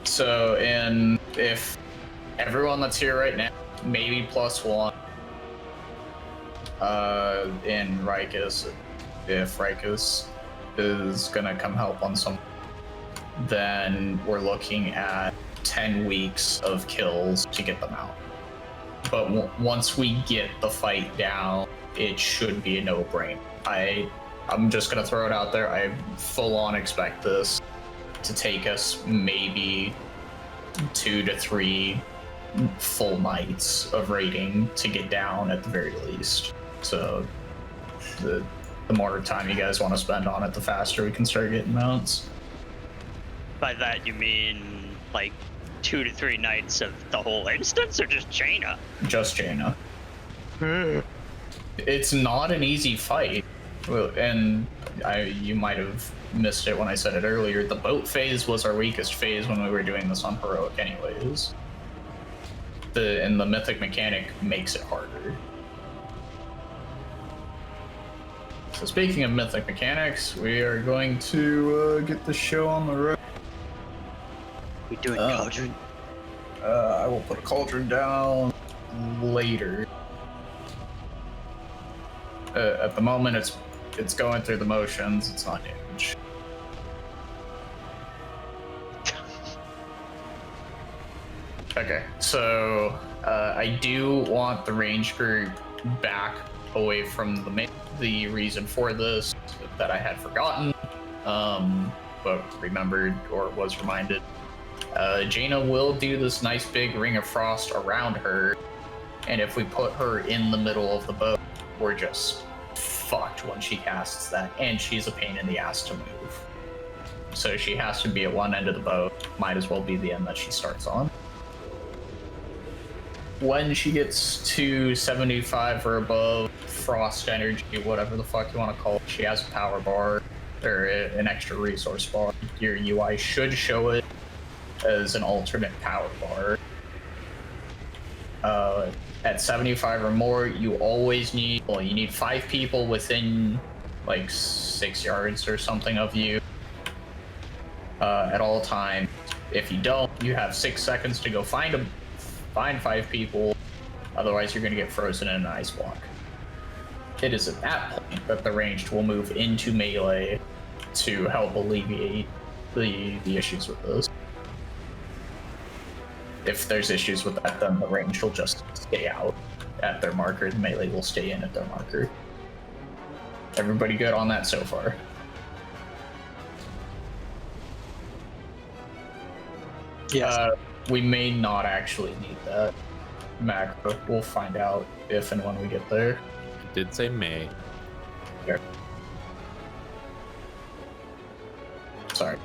So, if everyone that's here right now, maybe +1, in Rikus, if Rikus is gonna come help on some, then we're looking at 10 weeks of kills to get them out. But once we get the fight down, it should be a no-brainer. I'm just gonna throw it out there. I full-on expect this to take us maybe 2 to 3 full nights of raiding to get down at the very least. So the more time you guys want to spend on it, the faster we can start getting mounts. By that you mean like 2 to 3 nights of the whole instance, or just Jaina? Just Jaina. It's not an easy fight, and you might have missed it when I said it earlier. The boat phase was our weakest phase when we were doing this on heroic anyways. And the mythic mechanic makes it harder. So speaking of mythic mechanics, we are going to get the show on the road. We doing cauldron? I will put a cauldron down later. At the moment, it's going through the motions. It's not damage. Okay, so I do want the range group back away from the main. The reason for this that I had forgotten, but remembered or was reminded. Jaina will do this nice big ring of frost around her, and if we put her in the middle of the boat, we're just fucked when she casts that, and she's a pain in the ass to move. So she has to be at one end of the boat, might as well be the end that she starts on. When she gets to 75 or above frost energy, whatever the fuck you want to call it, she has a power bar, or an extra resource bar. Your UI should show it as an alternate power bar. At 75 or more, you always need, well, you need 5 people within like 6 yards or something of you at all times. If you don't, you have 6 seconds to go find 5 people, otherwise you're going to get frozen in an ice block. It is at that point that the ranged will move into melee to help alleviate the issues with this. If there's issues with that, then the ranged will just stay out at their marker, the melee will stay in at their marker. Everybody good on that so far? Yes. We may not actually need that macro. We'll find out if and when we get there. It did say may. Here. Sorry.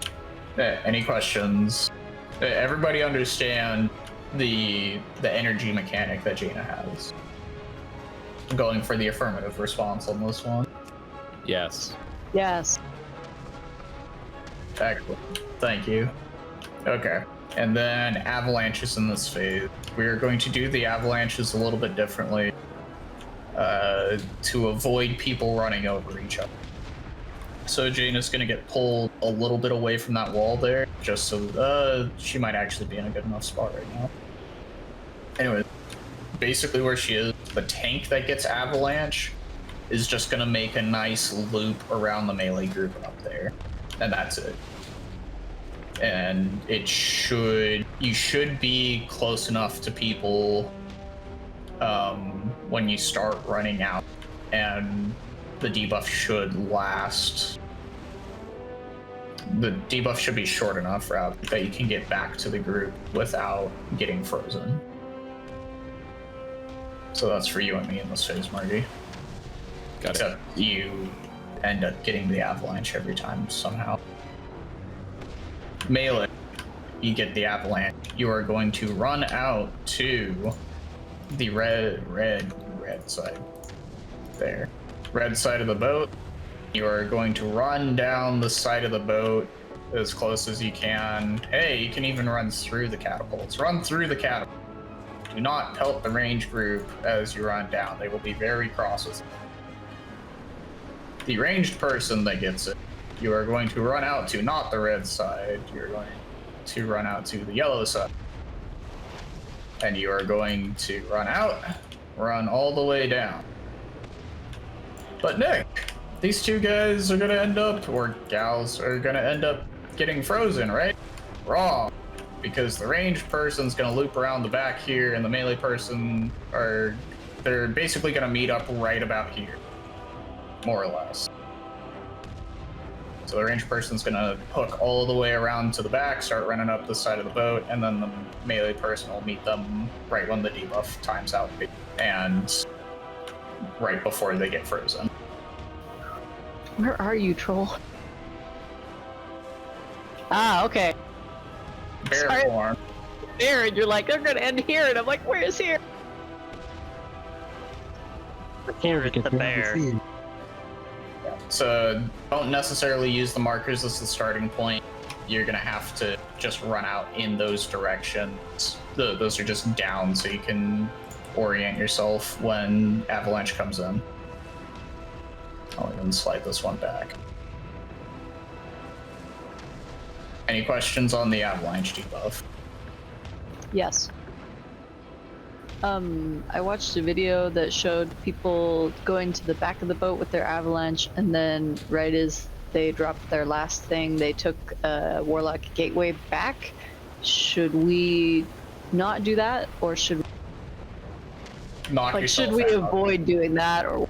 Any questions? Everybody understand the energy mechanic that Jaina has? I'm going for the affirmative response on this one. Yes. Yes. Excellent. Thank you. Okay. And then avalanches in this phase. We are going to do the avalanches a little bit differently to avoid people running over each other. So Jaina's going to get pulled a little bit away from that wall there, just so she might actually be in a good enough spot right now. Anyway, basically where she is, the tank that gets avalanche is just going to make a nice loop around the melee group up there, and that's it. And you should be close enough to people when you start running out, and the debuff should last. The debuff should be short enough, rather, that you can get back to the group without getting frozen. So that's for you and me in this phase, Marty. Got it. Except you end up getting the avalanche every time somehow. Melee, you get the avalanche. You are going to run out to the red side. There. Red side of the boat. You are going to run down the side of the boat as close as you can. Hey, you can even run through the catapults. Run through the catapult. Do not help the range group as you run down. They will be very cross with the ranged person that gets it. You are going to run out to not the red side. You're going to run out to the yellow side. And you are going to run out, run all the way down. But Nick, these two guys are gonna end up, or gals, are gonna end up getting frozen, right? Wrong. Because the ranged person's gonna loop around the back here, and the melee person they're basically gonna meet up right about here. More or less. So the ranged person's gonna hook all the way around to the back, start running up the side of the boat, and then the melee person will meet them right when the debuff times out, and right before they get frozen. Where are you, troll? Ah, okay. Bear Sorry. form. There, and you're like, they're gonna end here, and I'm like, where is here? Here is the bear. So don't necessarily use the markers as the starting point. You're gonna have to just run out in those directions. Those are just down, so you can orient yourself when avalanche comes in. I'll even slide this one back. Any questions on the avalanche debuff? Yes. I watched a video that showed people going to the back of the boat with their avalanche, and then right as they dropped their last thing, they took Warlock Gateway back. Should we not do that, or should should we avoid doing that, or?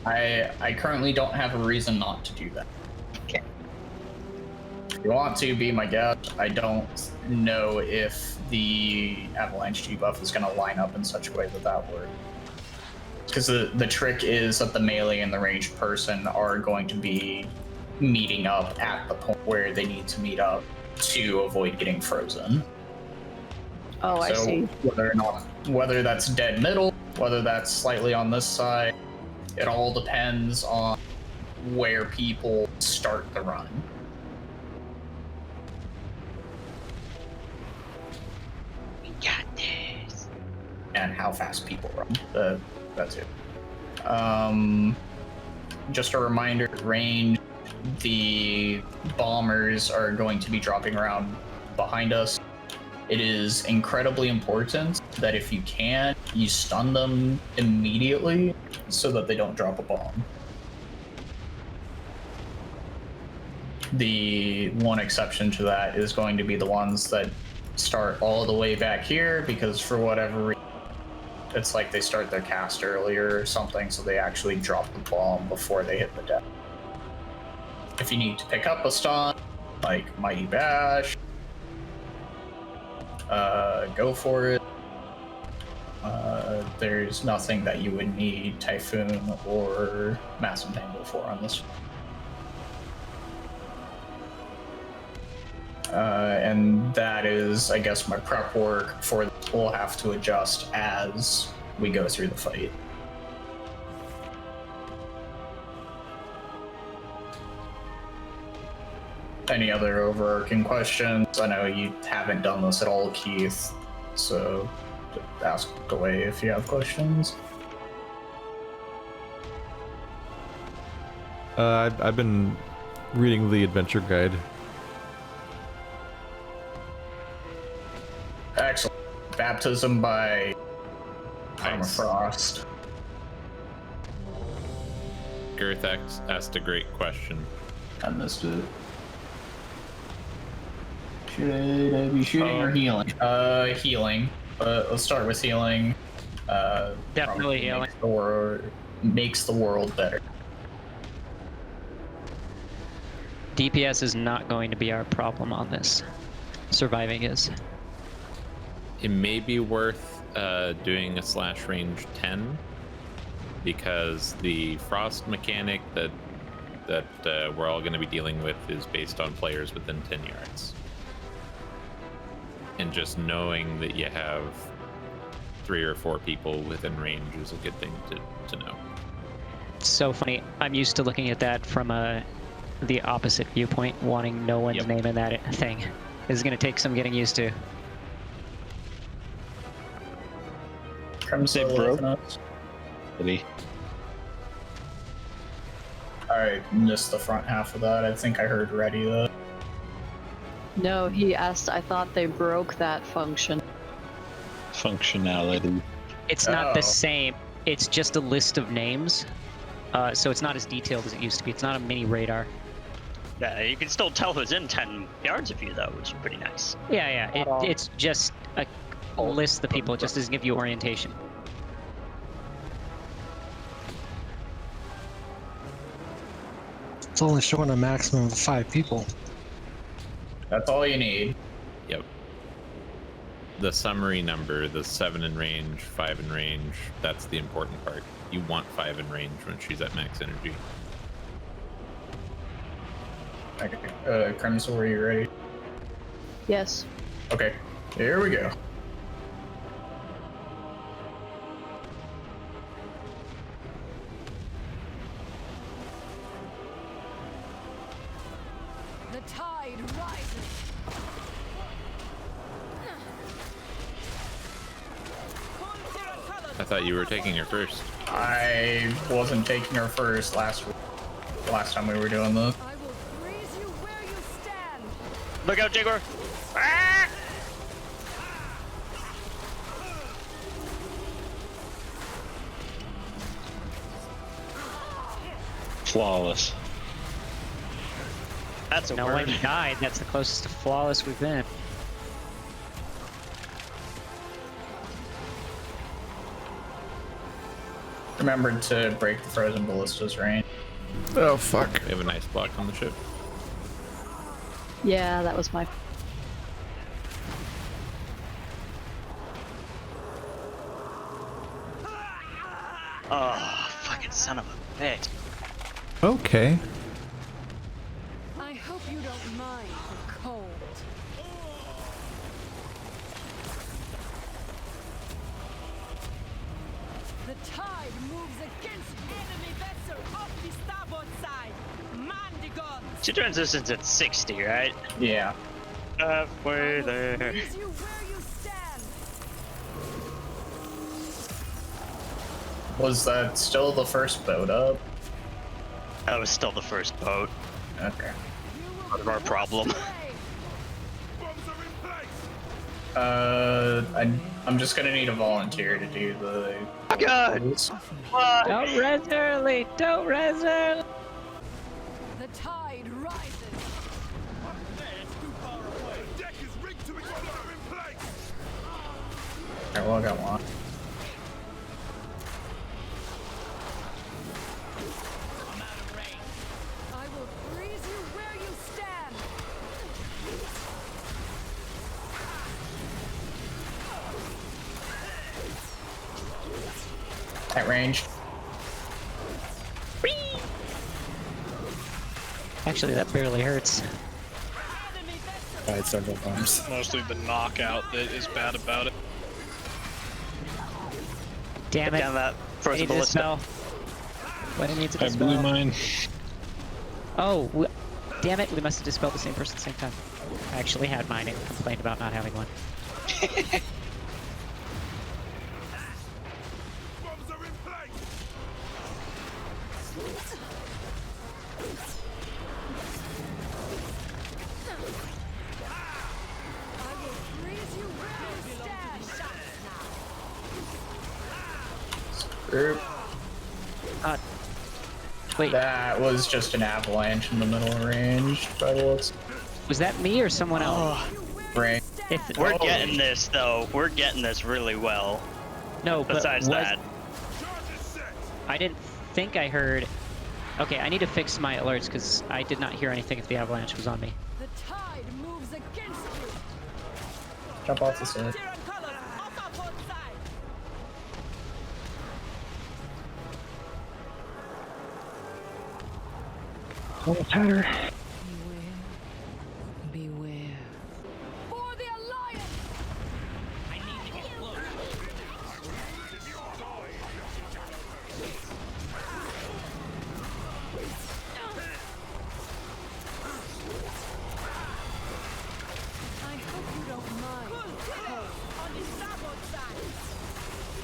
I currently don't have a reason not to do that. Okay. If you want to be my guest, I don't know if the avalanche debuff is going to line up in such a way that works. Because the trick is that the melee and the ranged person are going to be meeting up at the point where they need to meet up to avoid getting frozen. Oh, I see. Whether that's dead middle, whether that's slightly on this side, it all depends on where people start the run. We got this. And how fast people run. That's it. Just a reminder, range, the bombers are going to be dropping around behind us. It is incredibly important that if you can, you stun them immediately so that they don't drop a bomb. The one exception to that is going to be the ones that start all the way back here, because for whatever reason, it's like they start their cast earlier or something, so they actually drop the bomb before they hit the deck. If you need to pick up a stun, like Mighty Bash, go for it. There's nothing that you would need Typhoon or Mass Entangle for on this. And that is, I guess, my prep work for this. We'll have to adjust as we go through the fight. Any other overarching questions? I know you haven't done this at all, Keith, so just ask away if you have questions. I've been reading the adventure guide. Excellent. Baptism by Permafrost. Girth asked a great question. I missed it. Should I be shooting or healing? Healing. Let's start with healing. Definitely healing. Makes the world better. DPS is not going to be our problem on this. Surviving is. It may be worth doing a slash range 10, because the frost mechanic that we're all going to be dealing with is based on players within 10 yards. And just knowing that you have 3 or 4 people within range is a good thing to know. It's so funny. I'm used to looking at that from the opposite viewpoint, wanting no one's name in that thing. This is going to take some getting used to. Crimson bro. Really? I missed the front half of that. I think I heard ready though. No, he asked. I thought they broke that function. Functionality. It's not Oh. the same. It's just a list of names. So it's not as detailed as it used to be. It's not a mini radar. Yeah, you can still tell who's in 10 yards of you, though, which is pretty nice. Yeah. It's just a list of people. It just doesn't give you orientation. It's only showing a maximum of 5 people. That's all you need. Yep. The summary number, the 7 in range, 5 in range, that's the important part. You want 5 in range when she's at max energy. Okay. Crimson, were you ready? Yes. Okay. Here we go. The tide rises. I thought you were taking her first. I wasn't taking her first last time we were doing this. I will freeze you where you stand. Look out, Jigor! Ah! Flawless. That's a No word. one died. That's the closest to flawless we've been. Remembered to break the frozen ballistas range. Oh fuck. We have a nice block on the ship. Yeah, that was my. Oh, fucking son of a bitch. Okay. I hope you don't mind the cold. The tide moves against enemy vessel off the starboard side. Mechagon. She transitions at 60, right? Yeah. Halfway there. Freeze you where you stand. Was that still the first boat up? That was still the first boat. Okay. Part of our problem. I'm just gonna need a volunteer to do the. God! What? Don't res early! Don't res early! The tide rises. Alright, well, I got one. I will freeze you where you stand. At range. Actually, that barely hurts. Died several times. Mostly the knockout that is bad about it. Damn Put it. down that I frozen need to ballista. dispel. What I need to I dispel. blew mine. Oh, damn it. We must have dispelled the same person at the same time. I actually had mine and complained about not having one. I will freeze you where you stand. Group. Wait, That was just an avalanche in the middle of range. By the looks. was that me or someone else? Range. If, We're getting this, though. We're getting this really well. no, but Besides was, that. I didn't think I heard. Okay, I need to fix my alerts because I did not hear anything if the avalanche was on me. The tide moves against you. Jump off the sword. Oh, Tatter. Beware. For the Alliance. I hope you don't mind. Kul Tiras on the starboard side.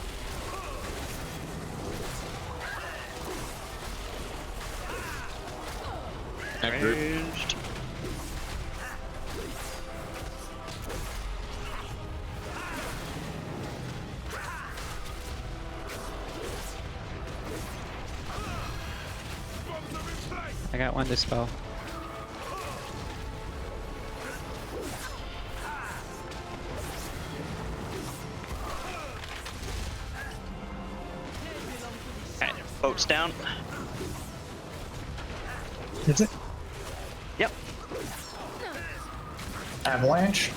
That group. Ranged. I got one dispel. Okay, boat's down. Is it? Yep. Avalanche.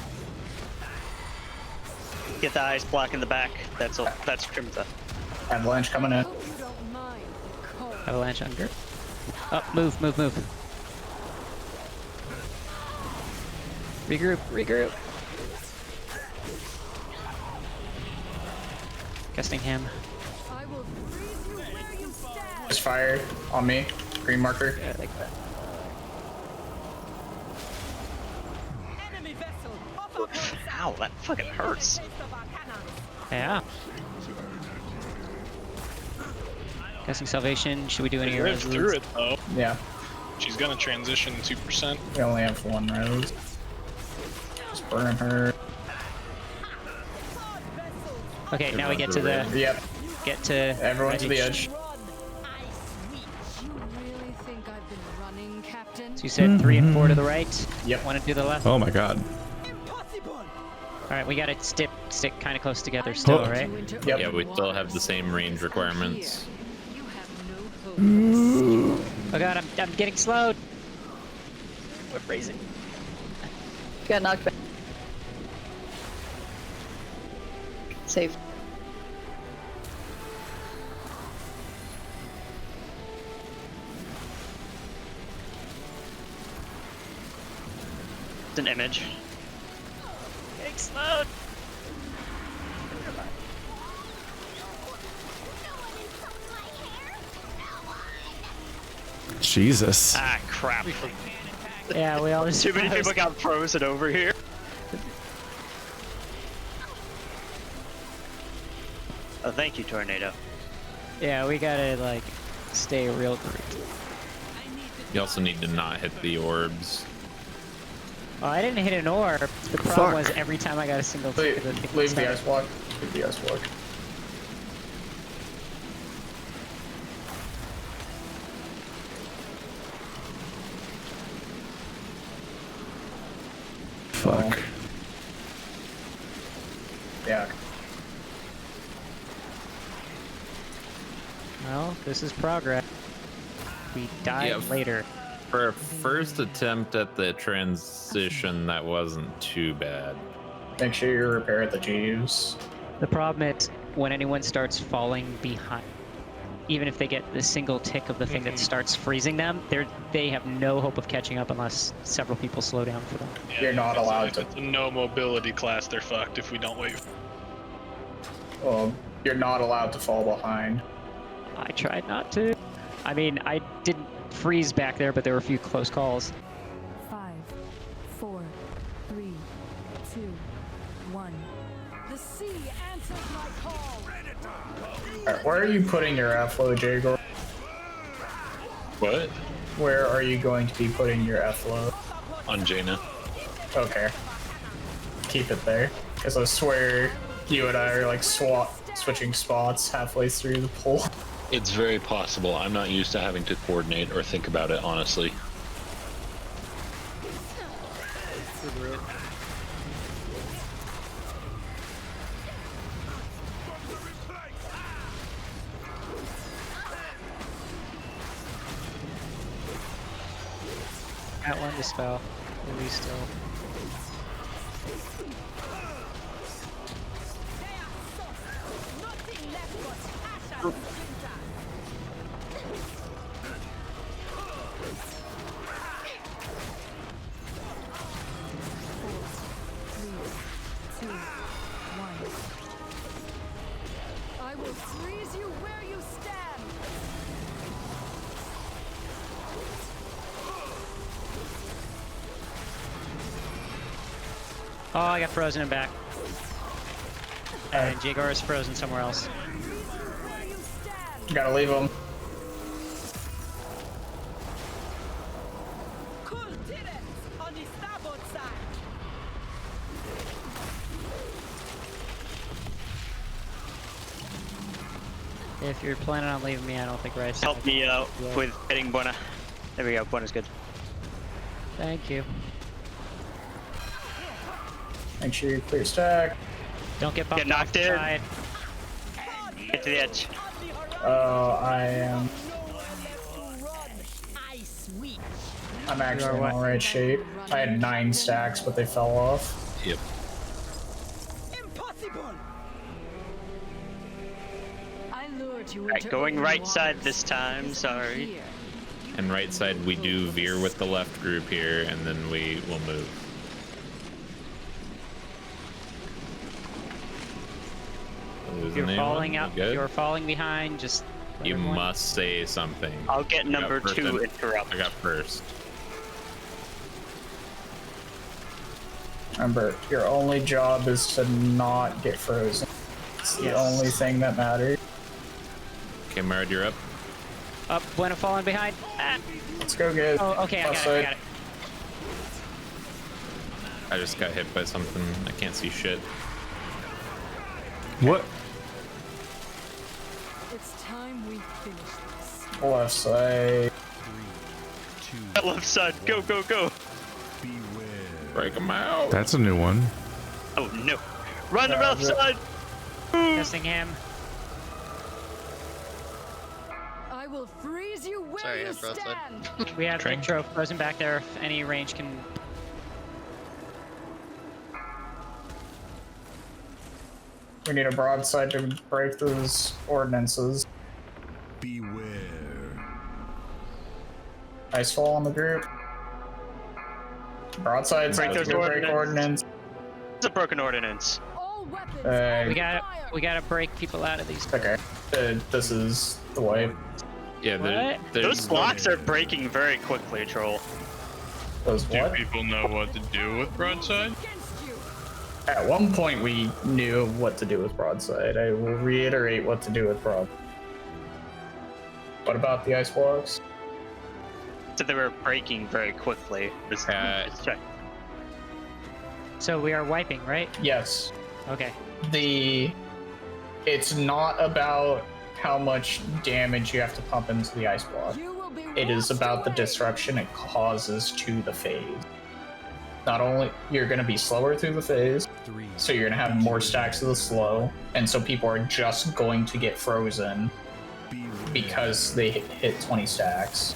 Get the ice block in the back. That's Crimson. Avalanche coming in. Hope you don't mind the cold. Avalanche under. Oh, move. Regroup. Casting him. I will freeze you where you stand. Just fired on me. Green marker. Yeah, like that. Enemy vessel off our port side. Ow, that fucking hurts. Taste of our cannons. Yeah. Casting salvation. Should we do any Live through it though. Yeah. She's gonna transition 2%. We only have one rose. Just burn her. Okay, now we get to the Yep. Everyone to the edge. Run. You really think I've been running, Captain? So you said 3 and 4 to the right. Yep. Want to do the left? Oh my god. Impossible. All right, we got to stick kind of close together still, Oh. right? Yep. Yeah, we still have the same range requirements. You have no hope. Oh god, I'm getting slowed. We're freezing. Got knocked back. Safe. It's an image. Getting slowed. Jesus. Ah, crap. Yeah, we all just Too many people got frozen over here. Oh, thank you, Tornado. Yeah, we gotta like stay real grouped. You also need to not hit the orbs. Oh, I didn't hit an orb. The problem was every time I got a single tick of the thing. Leave the ice block. Leave the ice block. Fuck. Yeah. Well, this is progress. We died Yeah. later. For a first attempt at the transition, that wasn't too bad. Make sure you repair the Jeeves. The problem is when anyone starts falling behind, even if they get the single tick of the thing that starts freezing them, they have no hope of catching up unless several people slow down for them. Yeah, You're not allowed if to. it's a no mobility class, they're fucked if we don't wait. Well, you're not allowed to fall behind. I tried not to. I mean, I didn't freeze back there, but there were a few close calls. 5, 4, 3, 2, 1. The sea answers my call. Alright, where are you putting your F-load, Jaegor? What? Where are you going to be putting your F-load? On Jaina. Okay. Keep it there. Because I swear you and I are like switching spots halfway through the pool. It's very possible. I'm not used to having to coordinate or think about it, honestly. Got one dispel. Maybe still. Nothing left but ash and splinter. I will freeze you where you stand. Oh, I got frozen and back. And Jaegor is frozen somewhere else. Where you stand. Gotta leave them. Kul Tiras on the starboard side. If you're planning on leaving me, I don't think Rice. Help me out with getting Buena. There we go. One is good. Thank you. Make sure you clear stack. Don't get bumped Get knocked off the in. side. Get to the edge. Oh, I am. I'm actually in all right shape. I had 9 stacks, but they fell off. Yep. Alright, going right side this time. Sorry. And right side, we do veer with the left group here, and then we will move. If you're falling out, if you're falling behind, just let You everyone- must say something. I'll get number first 2 and- interrupt. I got first. Remember, your only job is to not get frozen. It's the only thing that matters. Okay, Marad, you're up. Up, Buena falling behind. Ah. Let's go get. Oh, okay, I got it, I got it. I just got hit by something. I can't see shit. What? It's time we finish this. Left side. Left side. Go, go, go. Break them out. That's a new one. Oh no. Run the left side. Missing him. I will freeze you where Sorry, you I'm broadside. stand. We have Nitro frozen back there. If any range can. We need a broadside to break those ordinances. Beware. Ice fall on the group. Broadside Break those break ordinance. ordinance. It's a broken ordinance. All weapons. We gotta break people out of these. Okay. This is the way. Yeah, What? Those blocks are breaking very quickly, Troll. Those Do what? people know what to do with broadside? At one point we knew what to do with broadside. I will reiterate what to do with broadside. What about the ice blocks? So they were breaking very quickly. Just check. So we are wiping, right? Yes. Okay. It's not about how much damage you have to pump into the ice block. It is about the disruption it causes to the phase. Not only you're going to be slower through the phase, so you're going to have more stacks of the slow, and so people are just going to get frozen because they hit 20 stacks.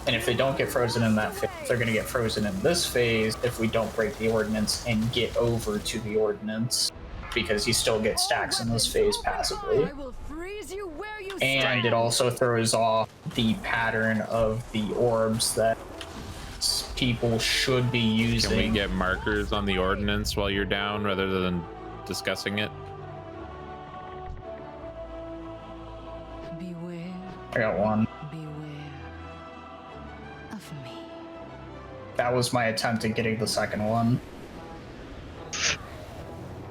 And if they don't get frozen in that phase, they're going to get frozen in this phase if we don't break the ordinance and get over to the ordinance, because you still get stacks in this phase passively. I will freeze you where you And it also throws off the pattern of the orbs that people should be using. Can we get markers on the ordinance while you're down rather than discussing it? Beware. I got one. Beware of me. That was my attempt at getting the second one.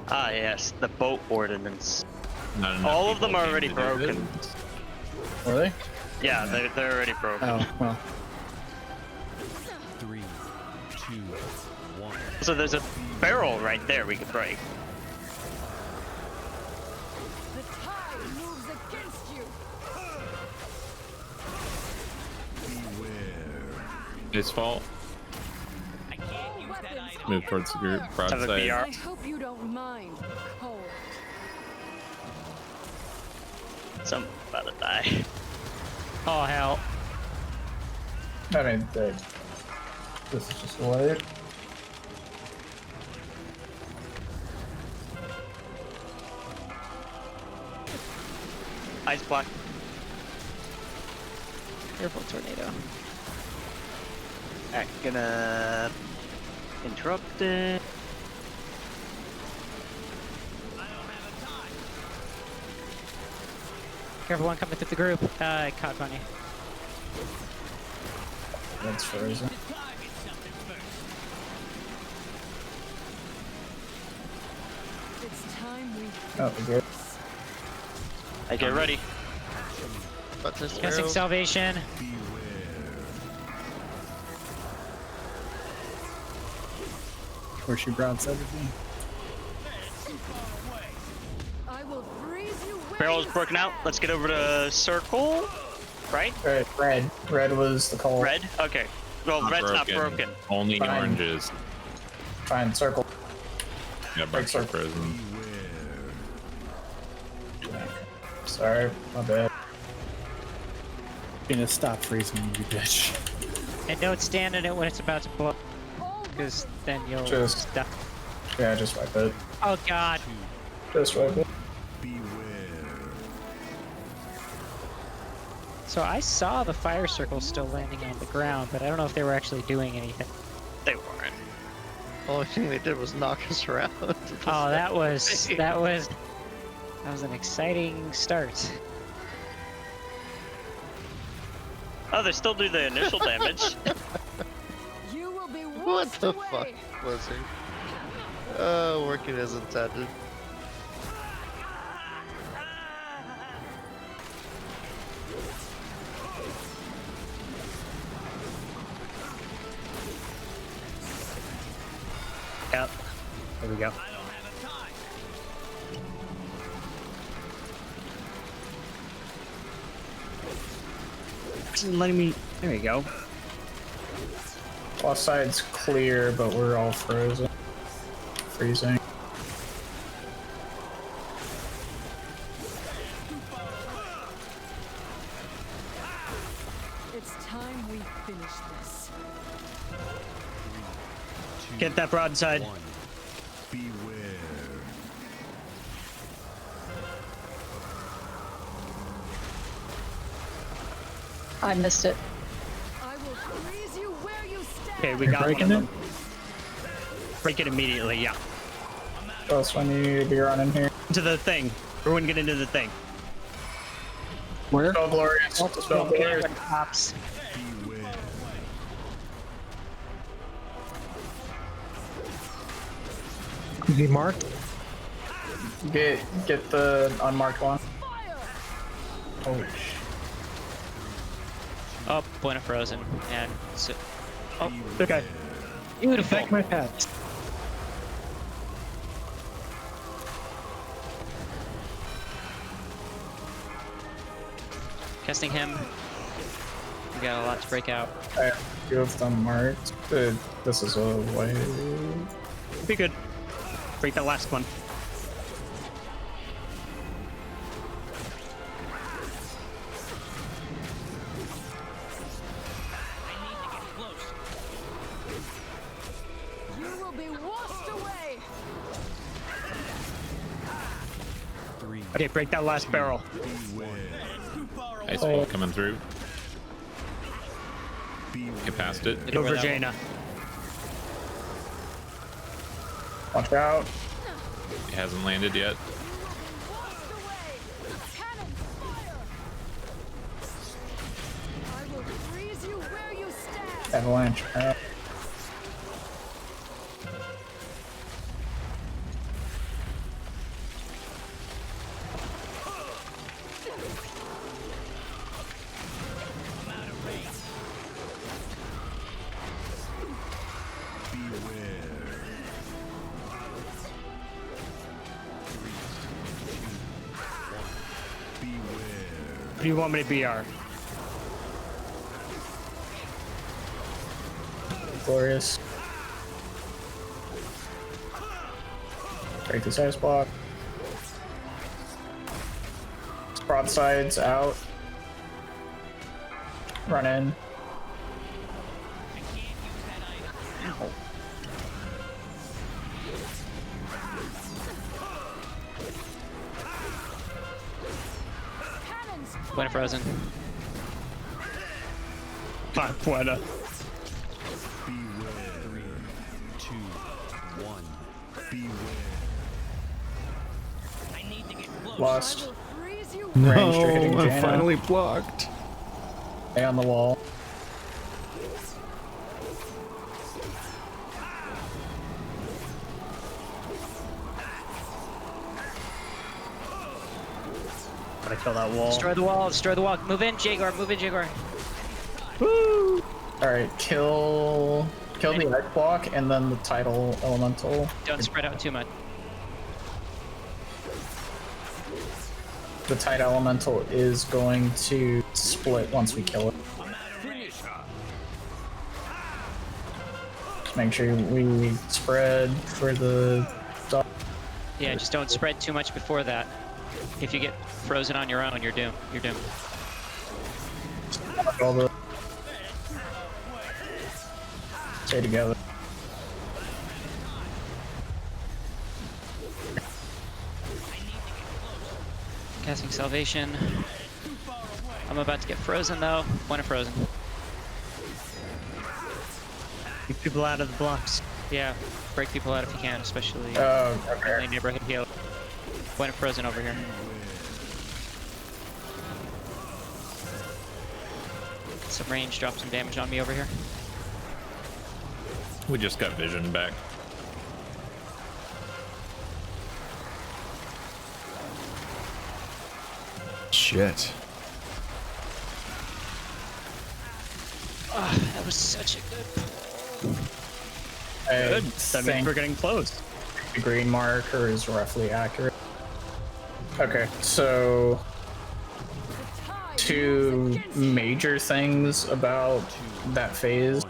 Ah, yes, the boat ordinance. Not enough All of them people are came already to do broken. this. Were they? Yeah, they're already broken. Oh, well. 3, 2, 1. So there's a barrel right there we could break. The tide moves against you. Beware. His fault. Move towards the group. Have a Broadside. BR. I hope you don't mind. Cold. Some about to die. Oh hell. I mean, this is just late. Ice block. Careful, tornado. Alright, gonna interrupt it. Careful, one coming through the group. I caught Bunny. That's frozen. It's time we Oh, we're good. I get ready. Casting salvation. Where's she broadside with me? I will freeze you where Barrel's you broken out. Let's get over to circle. right? Red. Red was the call. Red? Okay. Well, red's not broken. Only Fine. oranges. Fine, circle. Yeah, Break bunch of circle. frozen. Sorry, my bad. Gonna stop freezing, you bitch. And don't stand in it when it's about to blow, because then you'll Just- stop. Yeah, just wipe it. Oh god. Just wipe it. So I saw the fire circles still landing on the ground, but I don't know if they were actually doing anything. They weren't. Only thing they did was knock us around. Oh, that was an exciting start. Oh, they still do the initial damage. You will be What washed the away. fuck was he? Working as intended. Yep. There we go. Isn't letting me. There you go. Both sides clear, but we're all frozen. Freezing. It's time we finish this. Get that broadside. I missed it. I will freeze you where you stand. Okay, we You're got one of breaking them. Break it immediately, yeah. Plus, when you be running here. Into the thing. Everyone get into the thing. Where? Spell glorious. Spell glorious. Cops. Is he marked? Get the unmarked one. Oh, Oh, point of frozen. And so, oh, okay. Beautiful. Back my hat. Casting him. We got a lot to break out. I have two of them marked. This is a way. Be good. Break that last one. You will be washed away. Okay, break that last barrel. Ice wall coming through. Get past it. Get over Jaina. Watch out. It hasn't landed yet. Washed away. Cannon fire. I will freeze you where you stand. Avalanche. What do you want me to BR? Glorious. Break this ice block. Broadsides out. Run in. Ow. Point of frozen. Five pointer. 3, 2, 1. Lost. Freeze you. No, Ranged, you're hitting I'm Jaina. finally blocked. Stay on the wall. Gotta kill that wall. Destroy the wall, destroy the wall. Move in, Jaguar, move in, Jaguar. Alright, kill the ice block and then the tidal elemental. Don't spread out too much. The Tide Elemental is going to split once we kill it. Just make sure we spread for the dog. Yeah, just don't spread too much before that. If you get frozen on your own, you're doomed. You're doomed. All the... Stay together. Casting Salvation. I'm about to get frozen though. Point of frozen. Keep people out of the blocks. Yeah, break people out if you can, especially Okay. neighborhood heal. Point of frozen over here. Some range, drop some damage on me over here. We just got vision back. Shit. Oh, that was such a good pull. Good. That means we're getting close. The green marker is roughly accurate. Okay, so 2 major things about that phase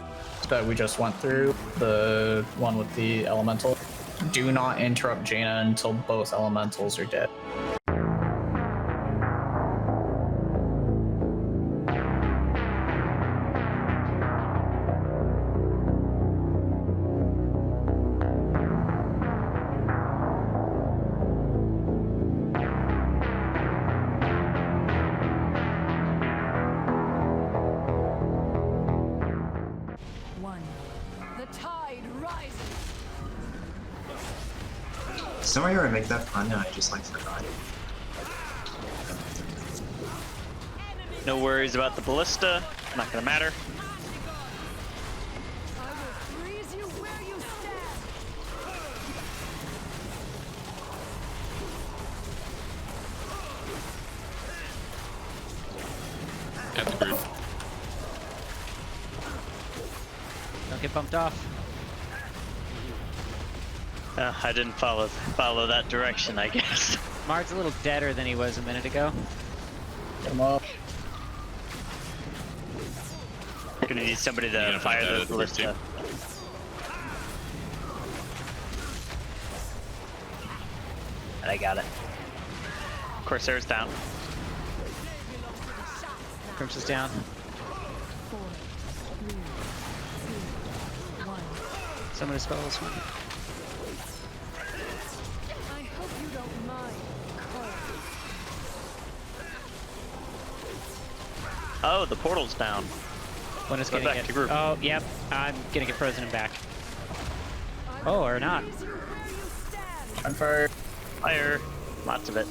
that we just went through. The one with the elemental. Do not interrupt Jaina until both elementals are dead. Somebody ever make that fun and I just like forgot. No worries about the ballista. Not gonna matter. At the group. Don't get bumped off. I didn't follow that direction, I guess. Mard's a little deader than he was a minute ago. Get him up. Gonna need somebody to fire the ballista. And I got it. Corsair's down. Crimps is down. Someone spell this one. Oh, the portal's down. One is Go gonna back get. to group. Oh, yep. I'm gonna get frozen and back. Oh, or not. On fire. Fire. Lots of it.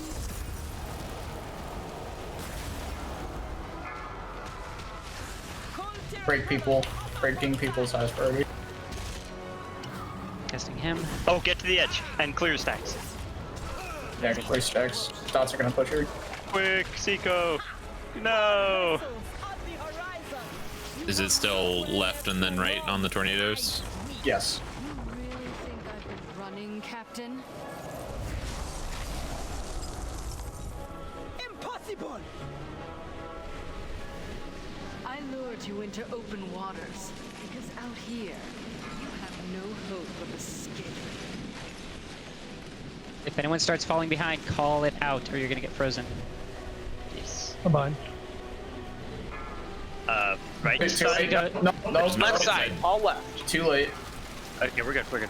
Break people. Breaking people's highest priority. Casting him. Oh, get to the edge and clear stacks. Yeah, clear stacks. Dots are gonna push her. Quick, Seiko. No. Is it still left and then right on the tornadoes? Yes. Running, Captain. Impossible! I lured you into open waters because out here you have no hope of escape. If anyone starts falling behind, call it out or you're gonna get frozen. Yes. I'm behind. Right Too side. late. No, Left right side. All left. Too late. Okay, we're good. We're good.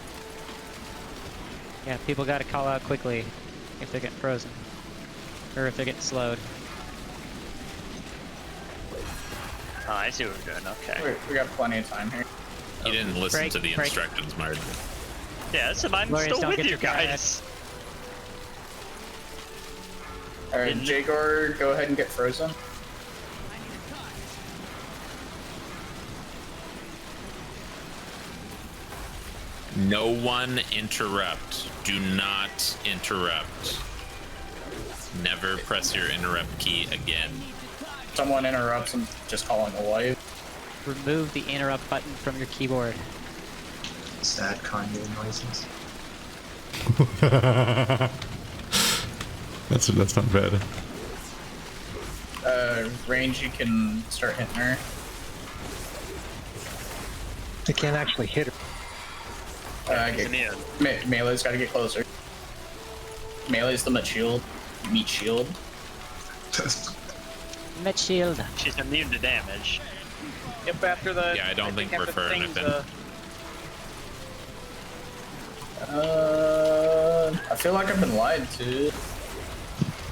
Yeah, people gotta call out quickly if they're getting frozen. Or if they're getting slowed. Oh, I see what we're doing. Okay. We got plenty of time here. You didn't listen Break, to the break. instructions, Mard. Yeah, so I'm Glorious, still don't with get you your guy guys. Alright, Jagor, go ahead and get frozen. No one interrupt. Do not interrupt. Never press your interrupt key again. Someone interrupts and just calling a wife. Remove the interrupt button from your keyboard. Sad Kanye noises. That's not bad. range, you can start hitting her. They can't actually hit her. Melee's gotta get closer. Melee's the meat shield. Meat shield. Met shield. She's immune to damage. Yep, after the. Yeah, I don't think we're for anything. I feel like I've been lied to.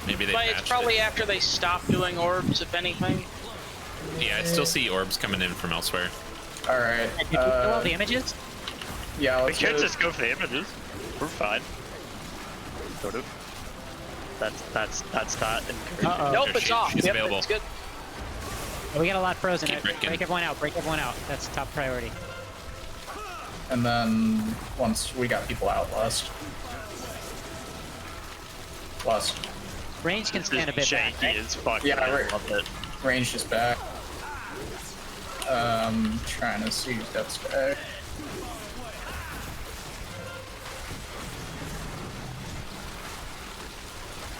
Maybe they But it's patched probably it. after they stop doing orbs, if anything. Yeah, I still see orbs coming in from elsewhere. Alright. Did you kill all the images? Yeah, We let's can't go. just go for the images. We're fine. Sort of. That's not encouraging. Uh-oh. Nope, it's off. She's Yep, available. it's good. We got a lot frozen. Keep Break breaking. everyone out. Break everyone out. That's top priority. And then once we got people out, Lust. Range can stand a bit back. Janky as fuck. Yeah, I right. love it. Range is back. Trying to see Death's back.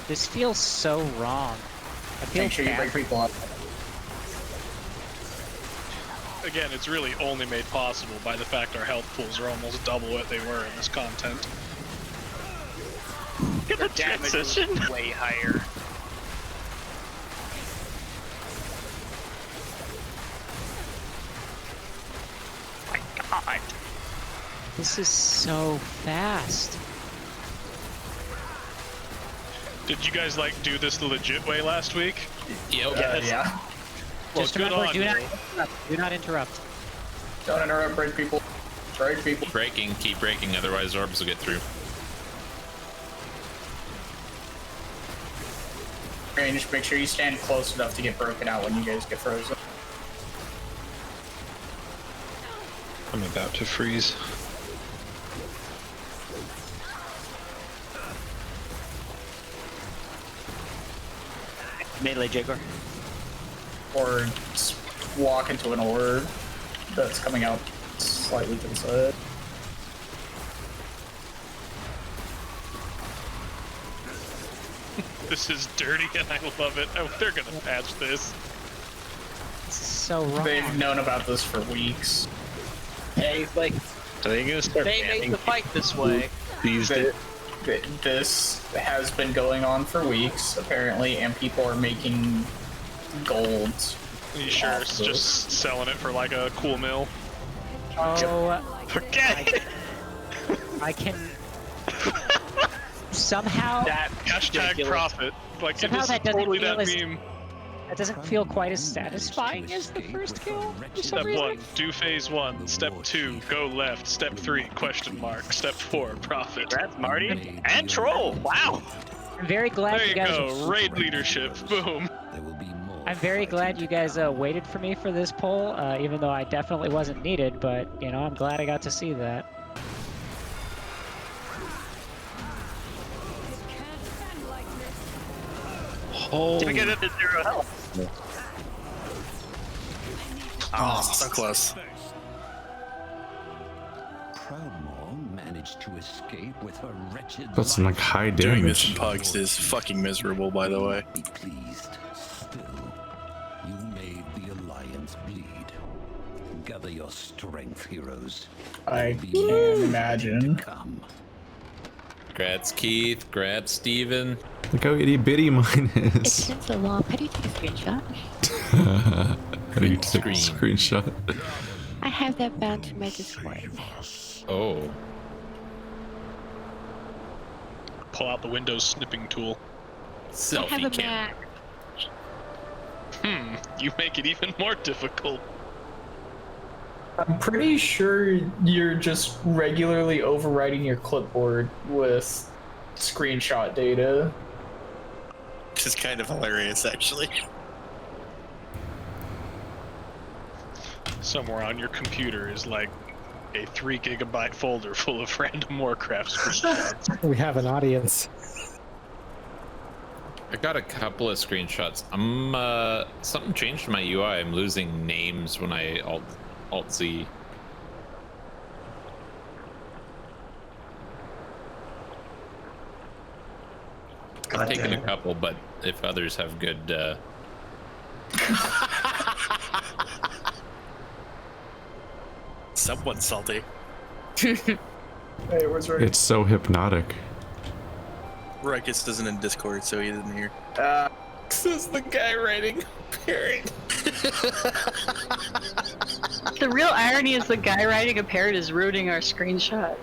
This feels so wrong. I feel Make sure you bad. break people up. Again, it's really only made possible by the fact our health pools are almost double what they were in this content. Get the Damage was transition. way higher. My God. This is so fast. Did you guys like do this the legit way last week? Yep. Yeah. Well, Just good remember, on do you. not interrupt. Do not interrupt. Don't interrupt, break people. Break people. Breaking, keep breaking, otherwise orbs will get through. Range, make sure you stand close enough to get broken out when you guys get frozen. I'm about to freeze. Melee Jaguar. Or just walk into an orb that's coming out slightly to the side. This is dirty and I love it. Oh, they're gonna patch this. This is so wrong. They've known about this for weeks. Hey, like, Are they gonna start they made the fight this way. these? This has been going on for weeks, apparently, and people are making gold. You sure it's just selling it for like a cool mill? Oh, Okay. I can somehow. That Hashtag ridiculous. profit. Like it Somehow is that doesn't totally feel that as- meme. That doesn't feel quite as satisfying as the first kill. For some Step reason. 1, do phase 1. Step 2, go left. Step 3, question mark. Step 4, profit. Congrats, Marty. And Troll. Wow. I'm very glad There you you guys. go. Raid leadership. Boom. I'm very glad you guys waited for me for this poll, even though I definitely wasn't needed. But you know, I'm glad I got to see that. To get into 0 health. Oh, so close. Proudmoore managed to escape with her wretched That's some like high Doing this in damage. pugs is fucking miserable, by the way. Be pleased. Still, you made the Alliance bleed. Gather your strength, heroes. I can imagine. Come. Grats Keith, grats Steven. Look how itty bitty mine It's is. been so long. How do you take a screenshot? How do you take a screenshot? I have that bound to my Discord. Oh. Pull out the Windows snipping tool. I have Selfie a cam. Mac. You make it even more difficult. I'm pretty sure you're just regularly overwriting your clipboard with screenshot data. Which is kind of hilarious, actually. Somewhere on your computer is like a 3 GB folder full of random Warcraft screenshots. We have an audience. I got a couple of screenshots. Something changed to my UI. I'm losing names when I alt Z. I'm taking a couple, but if others have good Someone's salty. Hey, where's Rick? It's so hypnotic. Rikus isn't in Discord, so he isn't here. This is the guy writing parrot. The real irony is the guy writing a parrot is ruining our screenshot.